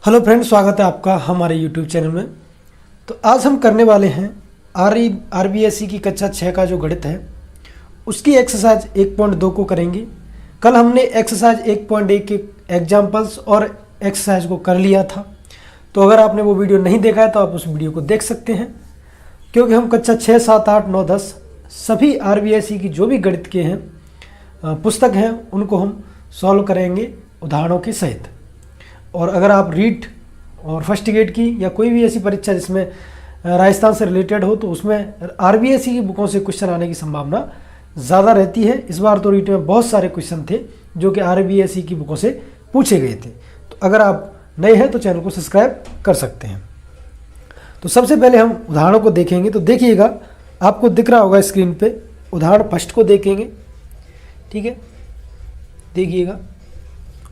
Hello friends, स्वागत है आपका हमारे यूट्यूब चैनल में। तो आज हम करने वाले हैं आरबीएससी की कक्षा 6 का जो गणित है उसकी एक्सरसाइज 1.2 को करेंगे। कल हमने एक्सरसाइज 1.1 के एग्जाम्पल्स और एक्सरसाइज को कर लिया था, तो अगर आपने वो वीडियो नहीं देखा है तो आप उस वीडियो को देख सकते हैं, क्योंकि हम कक्षा 6, 7, 8, 9, 10 सभी आरबीएससी की जो भी गणित के हैं पुस्तक हैं उनको हम सॉल्व करेंगे उदाहरणों के सहित। और अगर आप रीट और फर्स्ट ग्रेड की या कोई भी ऐसी परीक्षा जिसमें राजस्थान से रिलेटेड हो तो उसमें आरबीएससी की बुकों से क्वेश्चन आने की संभावना ज़्यादा रहती है। इस बार तो रीट में बहुत सारे क्वेश्चन थे जो कि आरबीएससी की बुकों से पूछे गए थे। तो अगर आप नए हैं तो चैनल को सब्सक्राइब कर सकते हैं। तो सबसे पहले हम उदाहरणों को देखेंगे। तो देखिएगा, आपको दिख रहा होगा स्क्रीन पे, उदाहरण फर्स्ट को देखेंगे। ठीक है, देखिएगा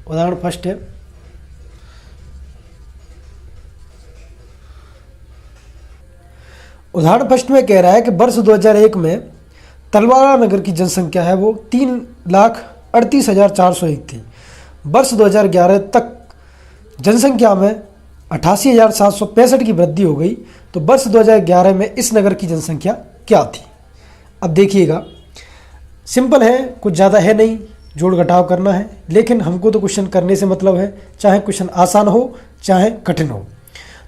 उदाहरण फर्स्ट है। उदाहरण फर्स्ट में कह रहा है कि वर्ष 2001 में तलवाड़ा नगर की जनसंख्या है वो 3,38,401 थी। वर्ष 2011 तक जनसंख्या में 88,765 की वृद्धि हो गई। तो वर्ष 2011 में इस नगर की जनसंख्या क्या थी? अब देखिएगा, सिंपल है, कुछ ज़्यादा है नहीं, जोड़ घटाव करना है। लेकिन हमको तो क्वेश्चन करने से मतलब है, चाहे क्वेश्चन आसान हो चाहे कठिन हो।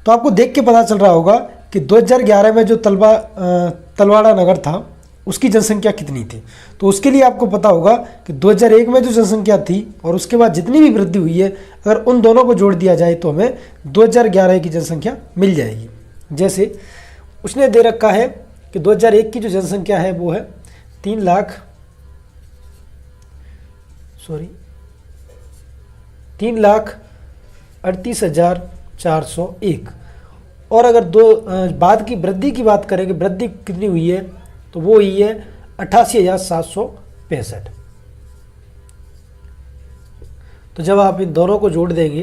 तो आपको देख के पता चल रहा होगा कि 2011 में जो तलवाड़ा नगर था उसकी जनसंख्या कितनी थी। तो उसके लिए आपको पता होगा कि 2001 में जो जनसंख्या थी और उसके बाद जितनी भी वृद्धि हुई है, अगर उन दोनों को जोड़ दिया जाए तो हमें 2011 की जनसंख्या मिल जाएगी। जैसे उसने दे रखा है कि 2001 की जो जनसंख्या है वो है 3,38,401। और अगर बाद की वृद्धि की बात करें कि वृद्धि कितनी हुई है, तो वो हुई है 88,765। तो जब आप इन दोनों को जोड़ देंगे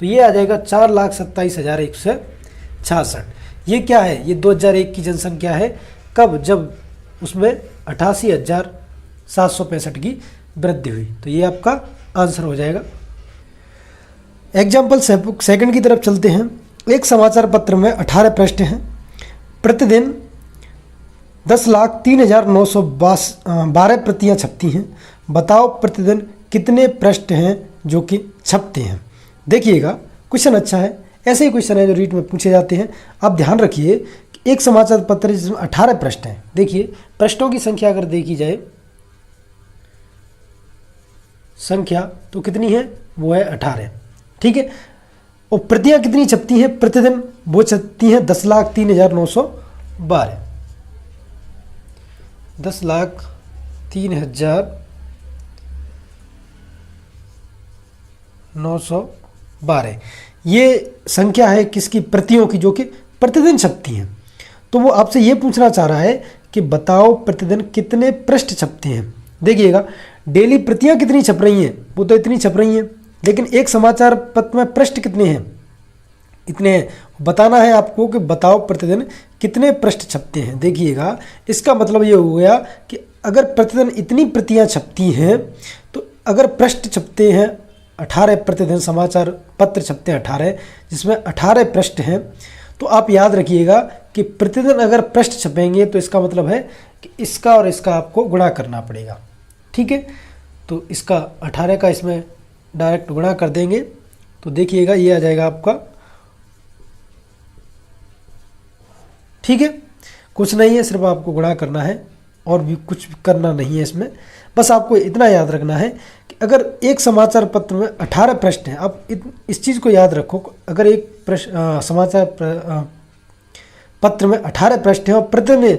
तो ये आ जाएगा 4,27,166। ये क्या है? ये 2001 की जनसंख्या है। कब? जब उसमें 88,765 की वृद्धि हुई। तो ये आपका आंसर हो जाएगा। एग्जाम्पल सेकंड की तरफ चलते हैं। एक समाचार पत्र में 18 पृष्ठ हैं। प्रतिदिन 10,03,912 प्रतियां छपती हैं। बताओ प्रतिदिन कितने पृष्ठ हैं जो कि छपते हैं। देखिएगा, क्वेश्चन अच्छा है। ऐसे ही क्वेश्चन है जो रीट में पूछे जाते हैं। आप ध्यान रखिए कि एक समाचार पत्र है जिसमें 18 पृष्ठ हैं। देखिए, पृष्ठों की संख्या अगर देखी जाए संख्या तो कितनी है? वो है 18। ठीक है, और प्रतियां कितनी छपती हैं प्रतिदिन? वो छपती हैं 10,03,912। 10,03,912 ये संख्या है किसकी? प्रतियों की, जो कि प्रतिदिन छपती हैं। तो वो आपसे ये पूछना चाह रहा है कि बताओ प्रतिदिन कितने पृष्ठ छपते हैं। देखिएगा, डेली प्रतियां कितनी छप रही हैं? वो तो इतनी छप रही हैं, लेकिन एक समाचार पत्र में पृष्ठ कितने हैं? इतने हैं। बताना है आपको कि बताओ प्रतिदिन कितने पृष्ठ छपते हैं। देखिएगा, इसका मतलब ये हो गया कि अगर प्रतिदिन इतनी प्रतियां छपती हैं तो अगर पृष्ठ छपते हैं 18, प्रतिदिन समाचार पत्र छपते हैं 18, जिसमें 18 पृष्ठ हैं, तो आप याद रखिएगा कि प्रतिदिन अगर पृष्ठ छपेंगे तो इसका मतलब है कि इसका और इसका आपको गुणा करना पड़ेगा। ठीक है, तो इसका 18 का इसमें डायरेक्ट गुणा कर देंगे तो देखिएगा ये आ जाएगा आपका। ठीक है, कुछ नहीं है, सिर्फ आपको गुणा करना है और भी कुछ करना नहीं है इसमें। बस आपको इतना याद रखना है कि अगर एक समाचार पत्र में 18 पृष्ठ हैं, आप इस चीज़ को याद रखो, अगर एक समाचार पत्र में 18 पृष्ठ हैं और प्रतिदिन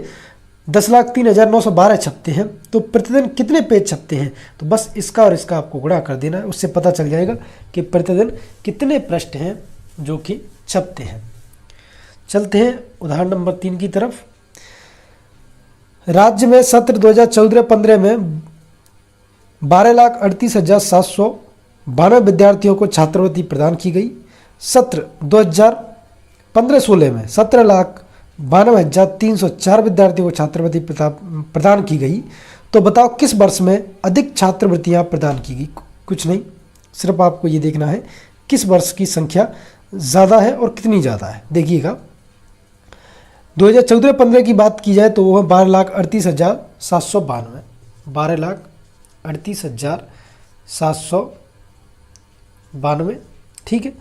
10,03,912 छपते हैं, तो प्रतिदिन कितने पेज छपते हैं? तो बस इसका और इसका आपको गुणा कर देना है, उससे पता चल जाएगा कि प्रतिदिन कितने पृष्ठ हैं जो कि छपते हैं। चलते हैं उदाहरण नंबर 3 की तरफ। राज्य में सत्र 2014-15 में 12,38,792 विद्यार्थियों को छात्रवृत्ति प्रदान की गई। सत्र 2015-16 में 17,92,304 विद्यार्थियों को छात्रवृत्ति प्रदान की गई। तो बताओ किस वर्ष में अधिक छात्रवृत्तियां प्रदान की गई। कुछ नहीं, सिर्फ आपको ये देखना है किस वर्ष की संख्या ज़्यादा है और कितनी ज़्यादा है। देखिएगा 2014-15 की बात की जाए तो वो है 12,38,792, 12,38,792, ठीक है।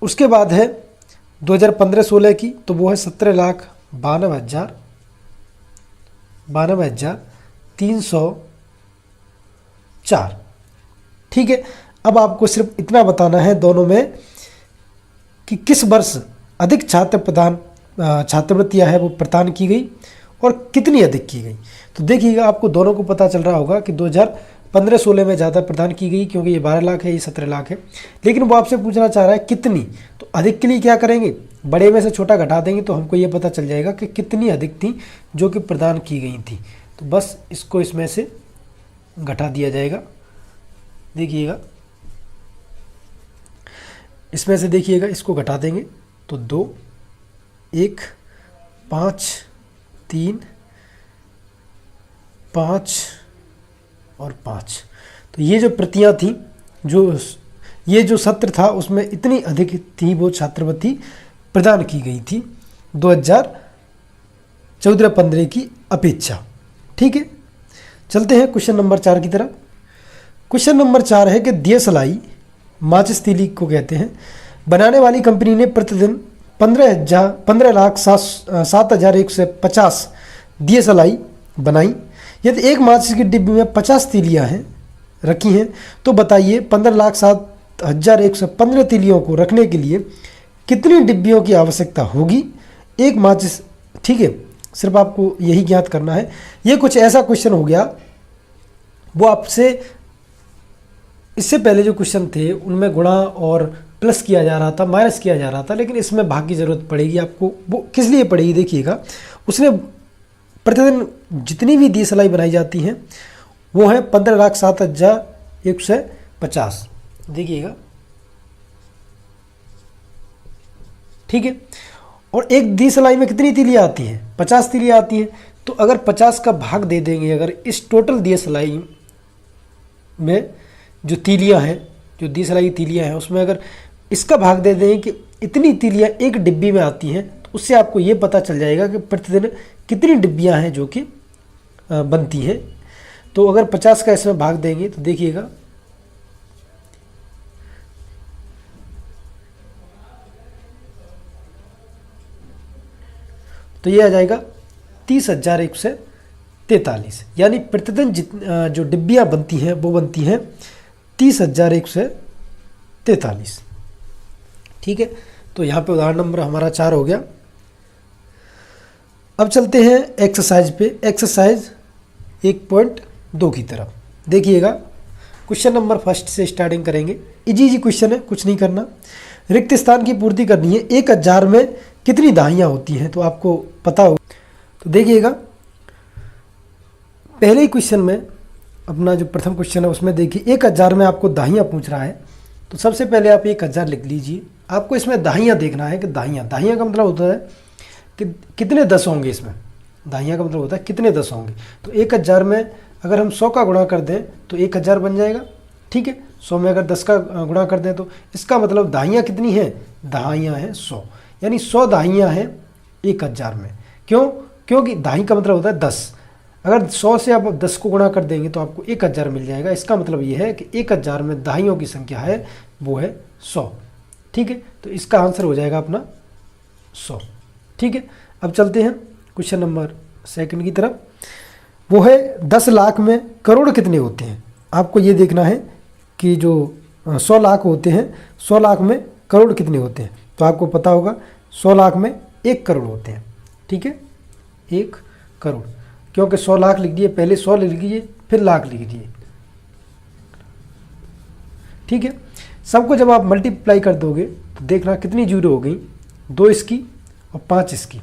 उसके बाद है 2015-16 की, तो वो है 17,92,304, ठीक है। अब आपको सिर्फ इतना बताना है दोनों में कि किस वर्ष अधिक छात्रवृत्तियां है वो प्रदान की गई और कितनी अधिक की गई। तो देखिएगा आपको दोनों को पता चल रहा होगा कि 2015-16 में ज़्यादा प्रदान की गई, क्योंकि ये 12 लाख है, ये 17 लाख है। लेकिन वो आपसे पूछना चाह रहा है कितनी, तो अधिक के लिए क्या करेंगे, बड़े में से छोटा घटा देंगे तो हमको ये पता चल जाएगा कि कितनी अधिक थी जो कि प्रदान की गई थी। तो बस इसको इसमें से घटा दिया जाएगा। देखिएगा इसमें से, देखिएगा इसको घटा देंगे तो 2, 1, 5, 3, 5 और 5। तो ये जो प्रतियां थी, ये जो सत्र था उसमें इतनी अधिक थी वो छात्रवृत्ति प्रदान की गई थी 2014-15 की अपेक्षा, ठीक है। चलते हैं क्वेश्चन नंबर 4 की तरफ। क्वेश्चन नंबर 4 है कि दियसलाई, माचिस तीली को कहते हैं, बनाने वाली कंपनी ने प्रतिदिन 15,07,150 दियसलाई बनाई। यदि एक माचिस की डिब्बी में 50 तीलियां हैं रखी हैं तो बताइए 15,07,115 तीलियों को रखने के लिए कितनी डिब्बियों की आवश्यकता होगी एक माचिस, ठीक है। सिर्फ आपको यही ज्ञात करना है। ये कुछ ऐसा क्वेश्चन हो गया, वो आपसे इससे पहले जो क्वेश्चन थे उनमें गुणा और प्लस किया जा रहा था, माइनस किया जा रहा था, लेकिन इसमें भाग की ज़रूरत पड़ेगी आपको। वो किस लिए पड़ेगी, देखिएगा उसने प्रतिदिन जितनी भी दियसलाई बनाई जाती हैं वो है 15,07,150, देखिएगा, ठीक है। और एक दियसलाई में कितनी तीलियाँ आती हैं, 50 तीलियाँ आती हैं। तो अगर 50 का भाग दे देंगे, अगर इस टोटल दियसलाई में जो तीलियाँ हैं, जो दियसलाई की तीलियाँ हैं, उसमें अगर इसका भाग दे दें कि इतनी तीलियाँ एक डिब्बी में आती हैं, तो उससे आपको ये पता चल जाएगा कि प्रतिदिन कितनी डिब्बियाँ हैं जो कि बनती हैं। तो अगर 50 का इसमें भाग देंगे तो देखिएगा तो ये आ जाएगा 30,143, यानी प्रतिदिन जो डिब्बियाँ बनती हैं वो बनती हैं 30,143, ठीक है। तो यहाँ पे उदाहरण नंबर हमारा 4 हो गया। अब चलते हैं एक्सरसाइज पे, एक्सरसाइज 1.2 की तरफ। देखिएगा क्वेश्चन नंबर 1 से स्टार्टिंग करेंगे। इजी क्वेश्चन है, कुछ नहीं करना। रिक्त स्थान की पूर्ति करनी है। 1,000 में कितनी दाहियाँ होती हैं, तो आपको पता हो। तो देखिएगा पहले ही क्वेश्चन में, अपना जो प्रथम क्वेश्चन है उसमें देखिए 1,000 में आपको दाहियाँ पूछ रहा है। तो सबसे पहले आप 1,000 लिख लीजिए। आपको इसमें दाहियाँ देखना है कि दाहियाँ का मतलब होता है कि कितने 10 होंगे। इसमें दाहियाँ का मतलब होता है कितने 10 होंगे। तो 1,000 में अगर हम 100 का गुणा कर दें तो 1,000 बन जाएगा, ठीक है। 100 में अगर 10 का गुणा कर दें तो इसका मतलब दाहियाँ कितनी हैं, दाहियाँ हैं 100, यानी 100 दाहियाँ हैं 1,000 में। क्यों, क्योंकि दाही का मतलब होता है 10। अगर 100 से आप 10 को गुणा कर देंगे तो आपको 1,000 मिल जाएगा। इसका मतलब ये है कि 1,000 में दाहियों की संख्या है वो है 100, ठीक है। तो इसका आंसर हो जाएगा अपना 100, ठीक है। अब चलते हैं क्वेश्चन नंबर 2 की तरफ। वो है 10 लाख में करोड़ कितने होते हैं। आपको ये देखना है कि जो 100 लाख होते हैं, 100 लाख में करोड़ कितने होते हैं। तो आपको पता होगा 100 लाख में 1 करोड़ होते हैं, ठीक है, 1 करोड़। क्योंकि 100 लाख लिख दिए, पहले 100 लिख लीजिए फिर लाख लिख दिए, ठीक है। सबको जब आप मल्टीप्लाई कर दोगे तो देखना कितनी जीरो हो गई, 2 इसकी और 5 इसकी।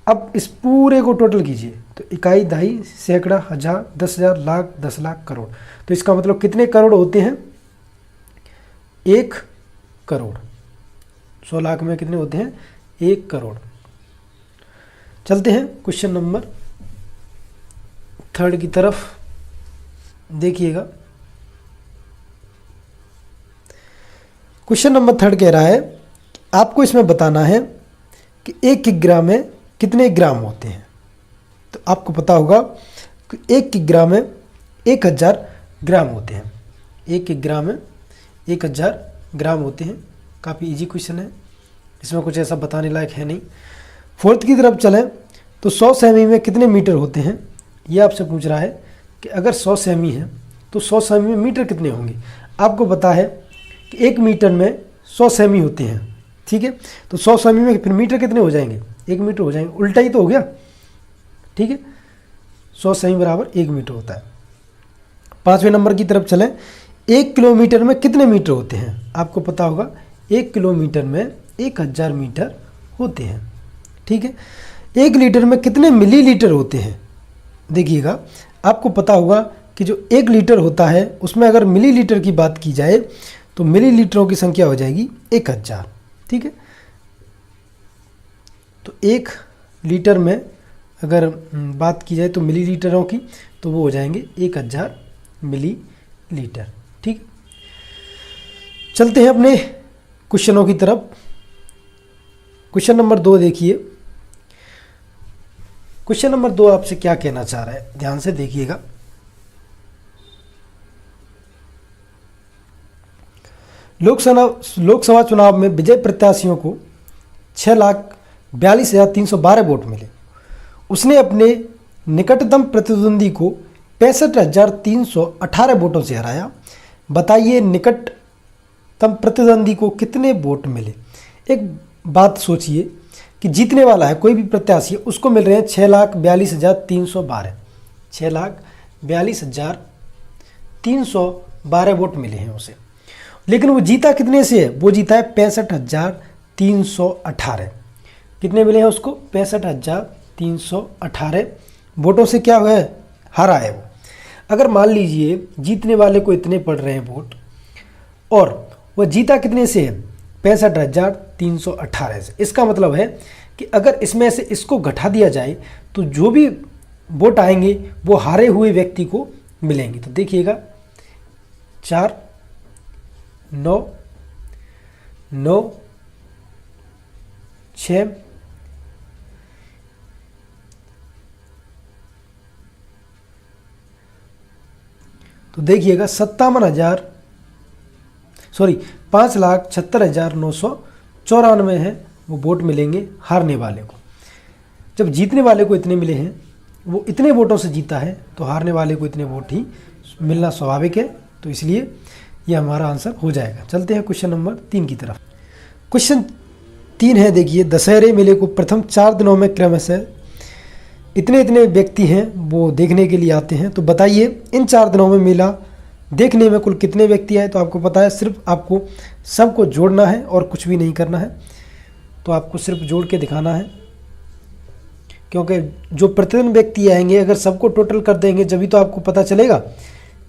अब इस पूरे को टोटल कीजिए तो इकाई, दहाई, सैकड़ा, हजार, 10,000, लाख, 10 लाख, करोड़। तो इसका मतलब कितने करोड़ होते हैं, 1 करोड़। 100 लाख में कितने होते हैं, 1 करोड़। चलते हैं क्वेश्चन नंबर थर्ड की तरफ देखिएगा। क्वेश्चन नंबर थर्ड कह रहा है आपको इसमें बताना है कि 1 किलोग्राम में कितने ग्राम होते हैं। तो आपको पता होगा कि 1 किलोग्राम में 1000 ग्राम होते हैं। 1 किलोग्राम में 1000 ग्राम होते हैं। काफ़ी इजी क्वेश्चन है, इसमें कुछ ऐसा बताने लायक है नहीं। फोर्थ की तरफ चलें तो 100 सेमी में कितने मीटर होते हैं, ये आपसे पूछ रहा है कि अगर 100 सेमी है तो 100 सेमी में मीटर कितने होंगे। आपको पता है कि 1 मीटर में 100 सेमी होते हैं, ठीक है। तो 100 सेमी में फिर मीटर कितने हो जाएंगे, 1 मीटर हो जाएंगे, उल्टा ही तो हो गया, ठीक है। 100 सेमी बराबर 1 मीटर होता है। 5वें नंबर की तरफ चलें, 1 किलोमीटर में कितने मीटर होते हैं। आपको पता होगा 1 किलोमीटर में 1000 मीटर होते हैं, ठीक है। 1 लीटर में कितने मिलीलीटर होते हैं। देखिएगा आपको पता होगा कि जो 1 लीटर होता है उसमें अगर मिलीलीटर की बात की जाए तो मिलीलीटरों की संख्या हो जाएगी 1000, ठीक है। तो 1 लीटर में अगर बात की जाए तो मिलीलीटरों की, तो वो हो जाएंगे 1000 मिलीलीटर, ठीक। चलते हैं अपने क्वेश्चनों की तरफ। क्वेश्चन नंबर 2 देखिए। क्वेश्चन नंबर 2 आपसे क्या कहना चाह रहा है, ध्यान से देखिएगा। लोकसभा चुनाव में विजय प्रत्याशियों को 6,42,312 वोट मिले। उसने अपने निकटतम प्रतिद्वंदी को 65,318 वोटों से हराया। बताइए निकटतम प्रतिद्वंदी को कितने वोट मिले। एक बात सोचिए कि जीतने वाला है कोई भी प्रत्याशी, उसको मिल रहे हैं 6,42,312, 6,42,312 वोट मिले हैं उसे। लेकिन वो जीता कितने से है, वो जीता है 65,318। कितने मिले हैं उसको, 65,318 वोटों से क्या हुआ है, हारा है वो। अगर मान लीजिए जीतने वाले को इतने पड़ रहे हैं वोट और वह जीता कितने से है, 65,318 से, इसका मतलब है कि अगर इसमें से इसको घटा दिया जाए तो जो भी वोट आएंगे वो हारे हुए व्यक्ति को मिलेंगे। तो देखिएगा 4 9 9 6 तो देखिएगा 5,76,994 है वो वोट मिलेंगे हारने वाले को। जब जीतने वाले को इतने मिले हैं, वो इतने वोटों से जीता है, तो हारने वाले को इतने वोट ही मिलना स्वाभाविक है। तो इसलिए ये हमारा आंसर हो जाएगा। चलते हैं क्वेश्चन नंबर 3 की तरफ। क्वेश्चन 3 है, देखिए। दशहरे मेले को प्रथम 4 दिनों में क्रमशः इतने इतने व्यक्ति हैं वो देखने के लिए आते हैं। तो बताइए इन 4 दिनों में मेला देखने में कुल कितने व्यक्ति आए। तो आपको पता है सिर्फ आपको सबको जोड़ना है और कुछ भी नहीं करना है। तो आपको सिर्फ जोड़ के दिखाना है, क्योंकि जो प्रतिदिन व्यक्ति आएंगे अगर सबको टोटल कर देंगे जभी तो आपको पता चलेगा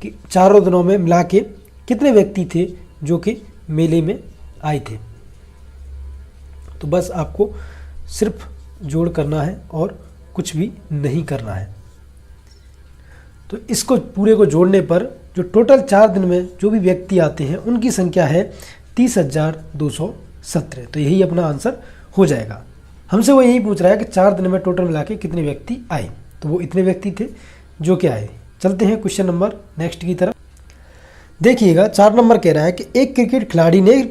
कि चारों दिनों में मिला के कितने व्यक्ति थे जो कि मेले में आए थे। तो बस आपको सिर्फ जोड़ करना है और कुछ भी नहीं करना है। तो इसको पूरे को जोड़ने पर जो टोटल 4 दिन में जो भी व्यक्ति आते हैं उनकी संख्या है 30,217। तो यही अपना आंसर हो जाएगा। हमसे वो यही पूछ रहा है कि 4 दिन में टोटल मिला के कितने व्यक्ति आए, तो वो इतने व्यक्ति थे जो कि आए। चलते हैं क्वेश्चन नंबर नेक्स्ट की तरफ। देखिएगा 4 नंबर कह रहा है कि एक क्रिकेट खिलाड़ी ने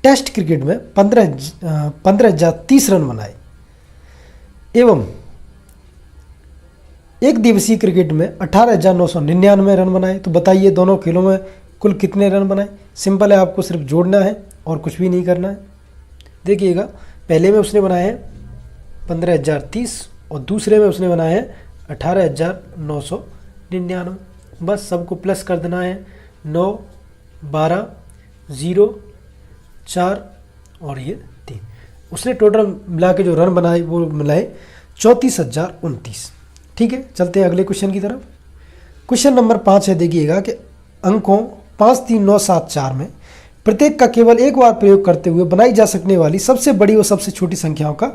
टेस्ट क्रिकेट में 15,030 रन बनाए एवं एक दिवसीय क्रिकेट में 18,999 रन बनाए। तो बताइए दोनों खेलों में कुल कितने रन बनाए। सिंपल है, आपको सिर्फ जोड़ना है और कुछ भी नहीं करना है। देखिएगा पहले में उसने बनाए हैं 15,030 और दूसरे में उसने बनाए हैं 18,999। बस सबको प्लस कर देना है, 9 12 0 4 और ये 3। उसने टोटल मिला के जो रन बनाए वो मिलाए 34,029। ठीक है, चलते हैं अगले क्वेश्चन की तरफ। क्वेश्चन नंबर 5 है, देखिएगा कि अंकों 5 3 9 7 4 में प्रत्येक का केवल एक बार प्रयोग करते हुए बनाई जा सकने वाली सबसे बड़ी और सबसे छोटी संख्याओं का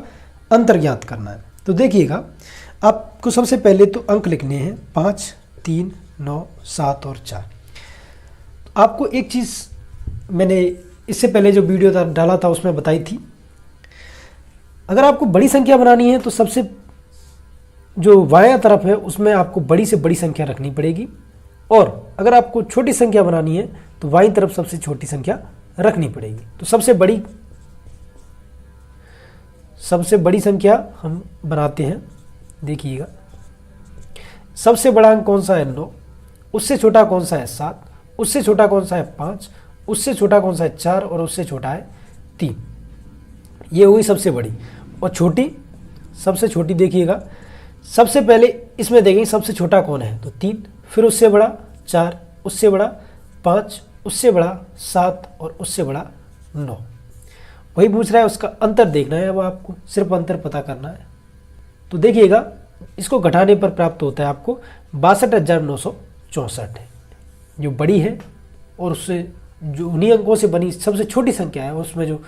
अंतर ज्ञात करना है। तो देखिएगा आपको सबसे पहले तो अंक लिखने हैं 5, 3, 9, 7 और 4। आपको एक चीज़ मैंने इससे पहले जो वीडियो डाला था उसमें बताई थी, अगर आपको बड़ी संख्या बनानी है तो सबसे जो बायां तरफ है उसमें आपको बड़ी से बड़ी संख्या रखनी पड़ेगी, और अगर आपको छोटी संख्या बनानी है तो बाईं तरफ सबसे छोटी संख्या रखनी पड़ेगी। तो सबसे बड़ी संख्या हम बनाते हैं। देखिएगा, सबसे बड़ा अंक कौन सा है 9, उससे छोटा कौन सा है 7, उससे छोटा कौन सा है 5, उससे छोटा कौन सा है 4 और उससे छोटा है 3। ये हुई सबसे बड़ी। और छोटी, सबसे छोटी देखिएगा, सबसे पहले इसमें देखेंगे सबसे छोटा कौन है तो 3, फिर उससे बड़ा 4, उससे बड़ा 5, उससे बड़ा 7 और उससे बड़ा 9। वही पूछ रहा है, उसका अंतर देखना है। अब आपको सिर्फ अंतर पता करना है। तो देखिएगा, इसको घटाने पर प्राप्त होता है आपको 62,964 है जो बड़ी है, और उससे जो उन्हीं अंकों से बनी सबसे छोटी संख्या है उसमें जो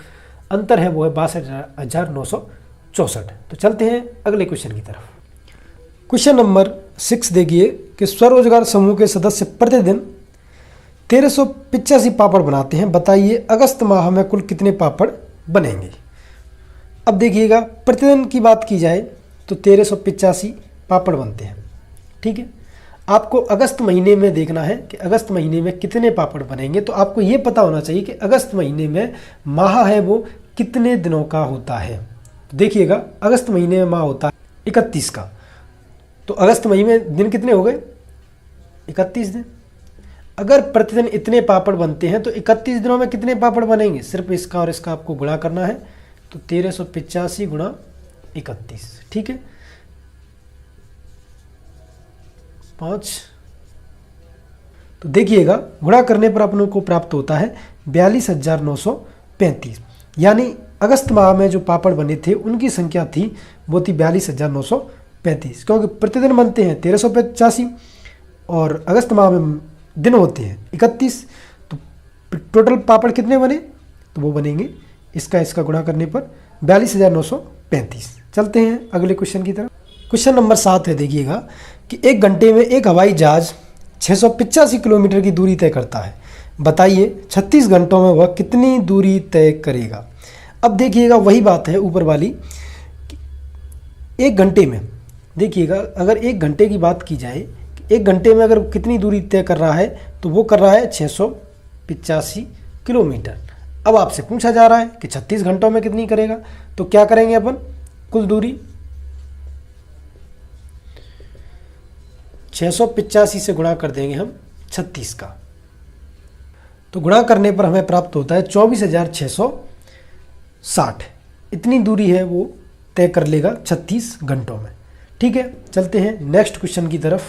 अंतर है वो है 62,964। तो चलते हैं अगले क्वेश्चन की तरफ। क्वेश्चन नंबर 6 देखिए कि स्वरोजगार समूह के सदस्य प्रतिदिन 1385 पापड़ बनाते हैं, बताइए अगस्त माह में कुल कितने पापड़ बनेंगे। अब देखिएगा, प्रतिदिन की बात की जाए तो 1385 पापड़ बनते हैं। ठीक है, आपको अगस्त महीने में देखना है कि अगस्त महीने में कितने पापड़ बनेंगे। तो आपको ये पता होना चाहिए कि अगस्त महीने में माह है वो कितने दिनों का होता है। तो देखिएगा, अगस्त महीने में माह होता है 31 का, तो अगस्त महीने में दिन कितने हो गए 31 दिन। अगर प्रतिदिन इतने पापड़ बनते हैं तो 31 दिनों में कितने पापड़ बनेंगे, सिर्फ इसका और इसका आपको गुणा करना है। तो 1385 गुणा 31, ठीक है, 5। तो देखिएगा, गुणा करने पर अपनों को प्राप्त होता है 42,935। यानी अगस्त माह में जो पापड़ बने थे उनकी संख्या थी वो थी 42,935, क्योंकि प्रतिदिन बनते हैं 1385 और अगस्त माह में दिन होते हैं 31। तो टोटल पापड़ कितने बने, तो वो बनेंगे इसका गुणा करने पर 42,935। चलते हैं अगले क्वेश्चन की तरफ। क्वेश्चन नंबर 7 है, देखिएगा कि 1 घंटे में एक हवाई जहाज 685 किलोमीटर की दूरी तय करता है, बताइए 36 घंटों में वह कितनी दूरी तय करेगा। अब देखिएगा, वही बात है ऊपर वाली कि 1 घंटे में, देखिएगा अगर 1 घंटे की बात की जाए, 1 घंटे में अगर कितनी दूरी तय कर रहा है तो वो कर रहा है 685 किलोमीटर। अब आपसे पूछा जा रहा है कि 36 घंटों में कितनी करेगा, तो क्या करेंगे अपन, कुल दूरी 685 से गुणा कर देंगे हम 36 का, तो गुणा करने पर हमें प्राप्त होता है 24,660। इतनी दूरी है वो तय कर लेगा 36 घंटों में। ठीक है, चलते हैं नेक्स्ट क्वेश्चन की तरफ।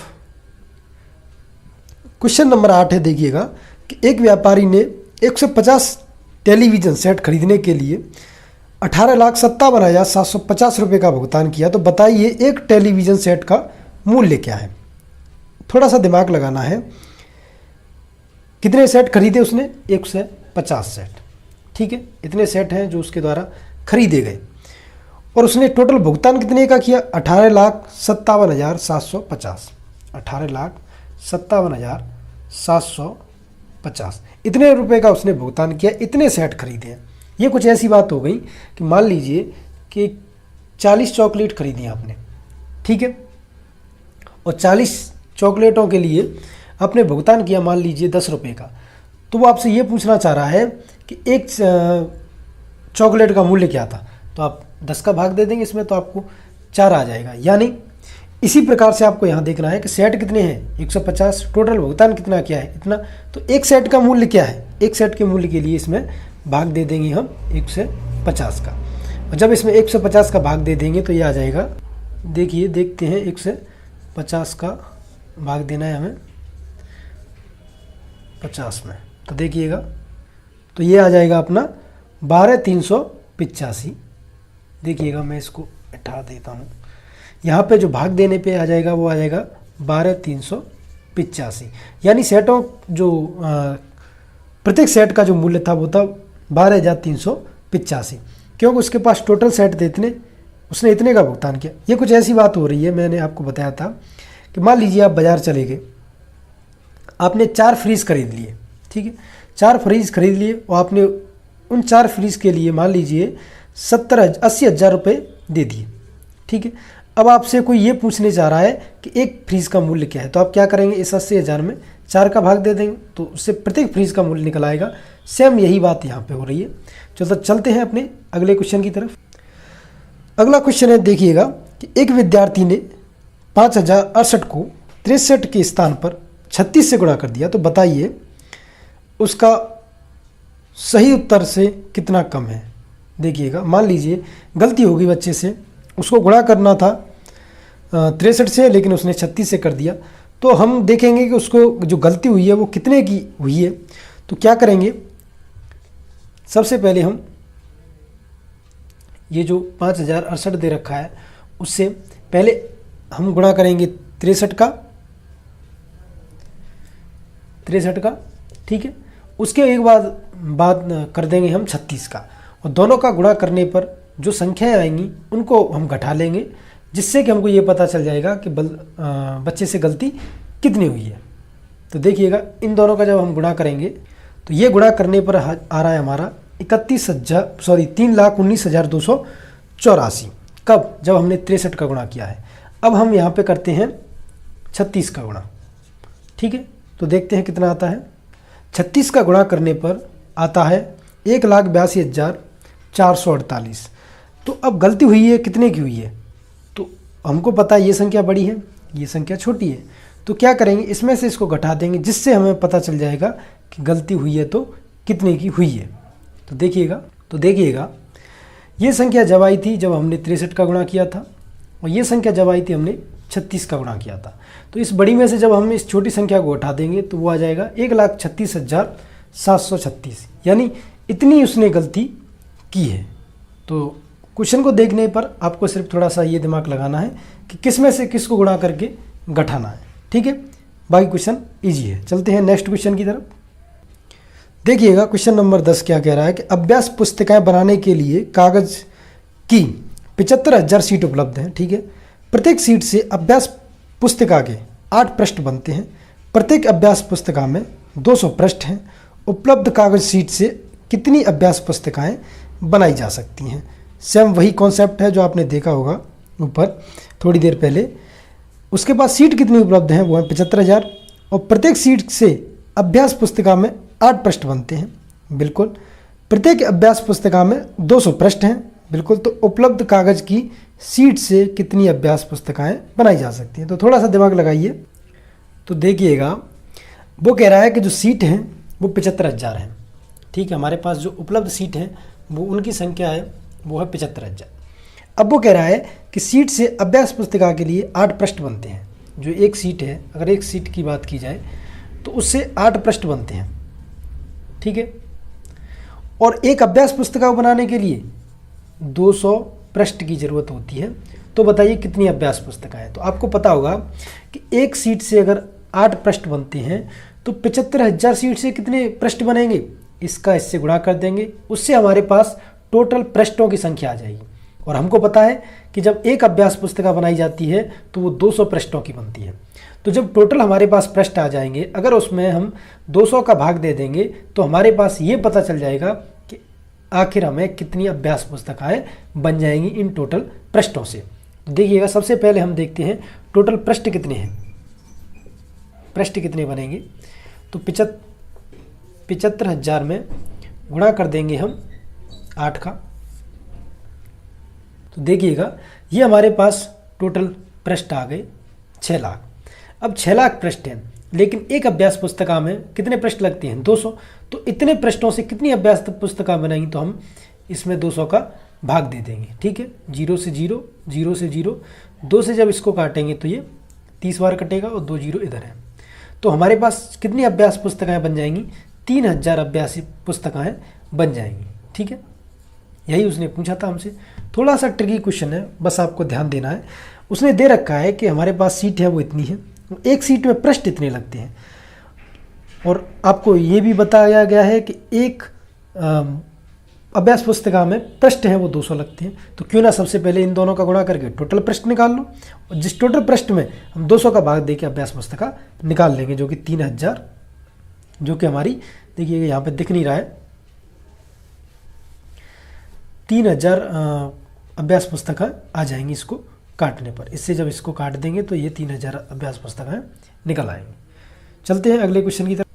क्वेश्चन नंबर 8 है, देखिएगा कि एक व्यापारी ने 150 टेलीविज़न सेट खरीदने के लिए 18,57,750 रुपये का भुगतान किया, तो बताइए एक टेलीविज़न सेट का मूल्य क्या है। थोड़ा सा दिमाग लगाना है। कितने सेट खरीदे उसने, 150 सेट, ठीक है, इतने सेट हैं जो उसके द्वारा खरीदे गए, और उसने टोटल भुगतान कितने का किया, 18,57,750, 18,57,750 इतने रुपए का उसने भुगतान किया, इतने सेट खरीदे हैं। ये कुछ ऐसी बात हो गई कि मान लीजिए कि 40 चॉकलेट खरीदी आपने, ठीक है, और 40 चॉकलेटों के लिए आपने भुगतान किया मान लीजिए 10 रुपये का, तो वो आपसे ये पूछना चाह रहा है कि एक चॉकलेट का मूल्य क्या था, तो आप 10 का भाग दे देंगे इसमें, तो आपको 4 आ जाएगा। यानी इसी प्रकार से आपको यहाँ देखना है कि सेट कितने हैं 150, टोटल भुगतान कितना किया है इतना, तो एक सेट का मूल्य क्या है, एक सेट के मूल्य के लिए इसमें भाग दे देंगे हम 150 का, और जब इसमें 150 का भाग दे देंगे तो ये आ जाएगा, देखिए देखते हैं 150 का भाग देना है हमें 50 में, तो देखिएगा तो ये आ जाएगा अपना 12,385। देखिएगा मैं इसको हटा देता हूँ, यहाँ पे जो भाग देने पे आ जाएगा वो आ जाएगा 12,385, यानी सेटों जो प्रत्येक सेट का जो मूल्य था वो था 12,385, क्योंकि उसके पास टोटल सेट थे इतने, उसने इतने का भुगतान किया। ये कुछ ऐसी बात हो रही है, मैंने आपको बताया था कि मान लीजिए आप बाज़ार चले गए, आपने 4 फ्रिज खरीद लिए, ठीक है, 4 फ्रिज खरीद लिए और आपने उन 4 फ्रिज के लिए मान लीजिए 80,000 रुपये दे दिए, ठीक है। अब आपसे कोई ये पूछने जा रहा है कि एक फ्रिज का मूल्य क्या है, तो आप क्या करेंगे, इस 80,000 में 4 का भाग दे देंगे तो उससे प्रत्येक फ्रिज का मूल्य निकल आएगा। सेम यही बात यहाँ पे हो रही है। तो चलते हैं अपने अगले क्वेश्चन की तरफ। अगला क्वेश्चन है, देखिएगा कि एक विद्यार्थी ने 5068 को 63 के स्थान पर 36 से गुणा कर दिया, तो बताइए उसका सही उत्तर से कितना कम है। देखिएगा, मान लीजिए गलती होगी बच्चे से, उसको गुणा करना था 63 से, लेकिन उसने 36 से कर दिया। तो हम देखेंगे कि उसको जो गलती हुई है वो कितने की हुई है। तो क्या करेंगे, सबसे पहले हम ये जो 5068 दे रखा है उससे पहले हम गुणा करेंगे 63 का, ठीक है। उसके एक बाद कर देंगे हम 36 का, और दोनों का गुणा करने पर जो संख्याएं आएंगी उनको हम घटा लेंगे, जिससे कि हमको ये पता चल जाएगा कि बच्चे से गलती कितनी हुई है। तो देखिएगा, इन दोनों का जब हम गुणा करेंगे तो ये गुणा करने पर आ रहा है हमारा 3,19,284। कब, जब हमने 63 का गुणा किया है। अब हम यहाँ पे करते हैं 36 का गुणा, ठीक है। तो देखते हैं कितना आता है। 36 का गुणा करने पर आता है 1,82,448। तो अब गलती हुई है कितने की हुई है, तो हमको पता है ये संख्या बड़ी है, ये संख्या छोटी है। तो क्या करेंगे, इसमें से इसको घटा देंगे, जिससे हमें पता चल जाएगा कि गलती हुई है तो कितने की हुई है। तो देखिएगा ये संख्या जब आई थी जब हमने 63 का गुणा किया था, और ये संख्या जब आई थी हमने 36 का गुणा किया था। तो इस बड़ी में से जब हम इस छोटी संख्या को हटा देंगे तो वो आ जाएगा 1,36,736, यानी इतनी उसने गलती की है। तो क्वेश्चन को देखने पर आपको सिर्फ थोड़ा सा ये दिमाग लगाना है कि किस में से किसको गुणा करके घटाना है, ठीक है। बाकी क्वेश्चन इजी है। चलते हैं नेक्स्ट क्वेश्चन की तरफ। देखिएगा, क्वेश्चन नंबर 10 क्या कह रहा है कि अभ्यास पुस्तिकाएं बनाने के लिए कागज की 75,000 सीट उपलब्ध हैं, ठीक है। प्रत्येक सीट से अभ्यास पुस्तिका के 8 पृष्ठ बनते हैं। प्रत्येक अभ्यास पुस्तिका में 200 पृष्ठ हैं। उपलब्ध कागज सीट से कितनी अभ्यास पुस्तिकाएं बनाई जा सकती हैं। सेम वही कॉन्सेप्ट है जो आपने देखा होगा ऊपर थोड़ी देर पहले। उसके बाद सीट कितनी उपलब्ध हैं, वो है 75,000, और प्रत्येक सीट से अभ्यास पुस्तिका में 8 पृष्ठ बनते हैं, बिल्कुल। प्रत्येक अभ्यास पुस्तिका में 200 पृष्ठ हैं, बिल्कुल। तो उपलब्ध कागज की सीट से कितनी अभ्यास पुस्तिकाएं बनाई जा सकती हैं। तो थोड़ा सा दिमाग लगाइए। तो देखिएगा, वो कह रहा है कि जो सीट हैं वो 75,000 हैं, ठीक है। हमारे पास जो उपलब्ध सीट हैं वो उनकी संख्या है, वो है 75,000। अब वो कह रहा है कि सीट से अभ्यास पुस्तिका के लिए 8 पृष्ठ बनते हैं। जो एक सीट है, अगर एक सीट की बात की जाए तो उससे 8 पृष्ठ बनते हैं, ठीक है। और एक अभ्यास पुस्तिका बनाने के लिए 200 पृष्ठ की ज़रूरत होती है। तो बताइए कितनी अभ्यास पुस्तिकाएं। तो आपको पता होगा कि एक सीट से अगर 8 पृष्ठ बनते हैं तो 75,000 सीट से कितने पृष्ठ बनेंगे, इसका इससे गुणा कर देंगे, उससे हमारे पास टोटल पृष्ठों की संख्या आ जाएगी। और हमको पता है कि जब एक अभ्यास पुस्तिका बनाई जाती है तो वो 200 पृष्ठों की बनती है। तो जब टोटल हमारे पास पृष्ठ आ जाएंगे, अगर उसमें हम 200 का भाग दे देंगे तो हमारे पास ये पता चल जाएगा कि आखिर हमें कितनी अभ्यास पुस्तिकाएं बन जाएंगी इन टोटल पृष्ठों से। तो देखिएगा, सबसे पहले हम देखते हैं टोटल पृष्ठ कितने हैं, पृष्ठ कितने बनेंगे। तो 75,000 में गुणा कर देंगे हम 8 का। तो देखिएगा, ये हमारे पास टोटल पृष्ठ आ गए 6 लाख। अब 6 लाख पृष्ठ हैं, लेकिन एक अभ्यास पुस्तिका में कितने पृष्ठ लगते हैं, 200। तो इतने पृष्ठों से कितनी अभ्यास पुस्तिका बनाएंगी, तो हम इसमें 200 का भाग दे देंगे, ठीक है। 0 से 0, 0 से 0, 2 से जब इसको काटेंगे तो ये 30 बार कटेगा और 2 0 इधर है। तो हमारे पास कितनी अभ्यास पुस्तिकाएँ बन जाएंगी, 3,000 अभ्यास पुस्तिकाएँ बन जाएंगी, ठीक है। यही उसने पूछा था हमसे। थोड़ा सा ट्रिकी क्वेश्चन है, बस आपको ध्यान देना है। उसने दे रखा है कि हमारे पास सीट है वो इतनी है, एक सीट में पृष्ठ इतने लगते हैं, और आपको ये भी बताया गया है कि एक अभ्यास पुस्तिका में पृष्ठ हैं वो 200 लगते हैं, तो क्यों ना सबसे पहले इन दोनों का गुणा करके टोटल पृष्ठ निकाल लो, और जिस टोटल पृष्ठ में हम 200 का भाग देके अभ्यास पुस्तिका निकाल लेंगे, जो कि 3000, जो कि हमारी देखिए यहाँ पे दिख नहीं रहा है, 3000 अभ्यास पुस्तकें आ जाएंगी इसको काटने पर। इससे जब इसको काट देंगे तो ये 3000 अभ्यास पुस्तकें निकल आएंगी। चलते हैं अगले क्वेश्चन की तरफ।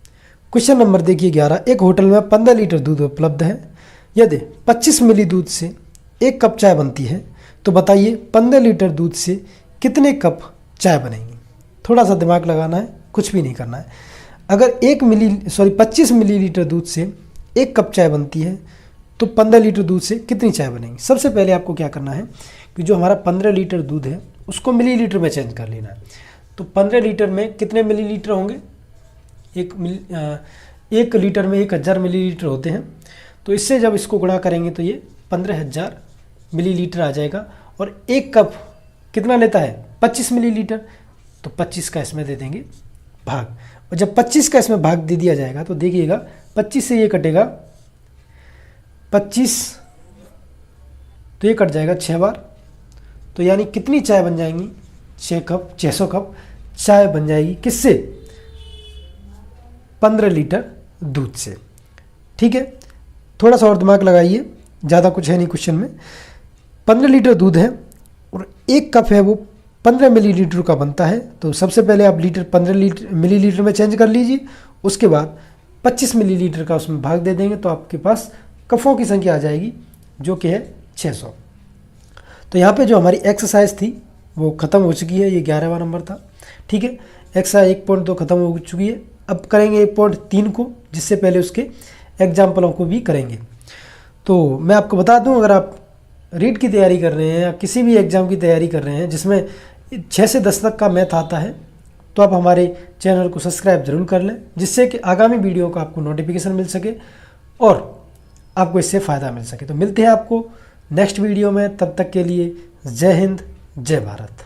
क्वेश्चन नंबर देखिए 11, एक होटल में 15 लीटर दूध उपलब्ध है। यदि 25 मिली दूध से 1 कप चाय बनती है तो बताइए 15 लीटर दूध से कितने कप चाय बनेंगी। थोड़ा सा दिमाग लगाना है, कुछ भी नहीं करना है। अगर 25 मिलीलीटर दूध से 1 कप चाय बनती है तो 15 लीटर दूध से कितनी चाय बनेगी। सबसे पहले आपको क्या करना है कि जो हमारा 15 लीटर दूध है उसको मिलीलीटर में चेंज कर लेना है। तो 15 लीटर में कितने मिलीलीटर होंगे, 1 लीटर में 1000 मिलीलीटर होते हैं। तो इससे जब इसको गुणा करेंगे तो ये 15000 मिलीलीटर आ जाएगा। और 1 कप कितना लेता है, 25 मिलीलीटर, तो 25 का इसमें दे देंगे भाग। और जब 25 का इसमें भाग दे दिया जाएगा तो देखिएगा 25 से ये कटेगा 25, तो ये कट जाएगा 6 बार। तो यानी कितनी चाय बन जाएंगी, 6 कप, 600 कप चाय बन जाएगी। किससे, 15 लीटर दूध से। ठीक है, थोड़ा सा और दिमाग लगाइए, ज़्यादा कुछ है नहीं क्वेश्चन में। 15 लीटर दूध है और 1 कप है वो 15 मिलीलीटर का बनता है। तो सबसे पहले आप लीटर 15 मिलीलीटर में चेंज कर लीजिए, उसके बाद 25 मिलीलीटर का उसमें भाग दे देंगे तो आपके पास कपों की संख्या आ जाएगी, जो कि है 600। तो यहाँ पे जो हमारी एक्सरसाइज थी वो ख़त्म हो चुकी है, ये 11वां नंबर था। ठीक है, एक्सरसाइज 1.2 ख़त्म हो चुकी है। अब करेंगे 1.3 को, जिससे पहले उसके एग्जाम्पलों को भी करेंगे। तो मैं आपको बता दूं, अगर आप रीट की तैयारी कर रहे हैं या किसी भी एग्ज़ाम की तैयारी कर रहे हैं जिसमें 6 से 10 तक का मैथ आता है, तो आप हमारे चैनल को सब्सक्राइब ज़रूर कर लें, जिससे कि आगामी वीडियो का आपको नोटिफिकेशन मिल सके और आपको इससे फ़ायदा मिल सके। तो मिलते हैं आपको नेक्स्ट वीडियो में, तब तक के लिए जय हिंद, जय भारत।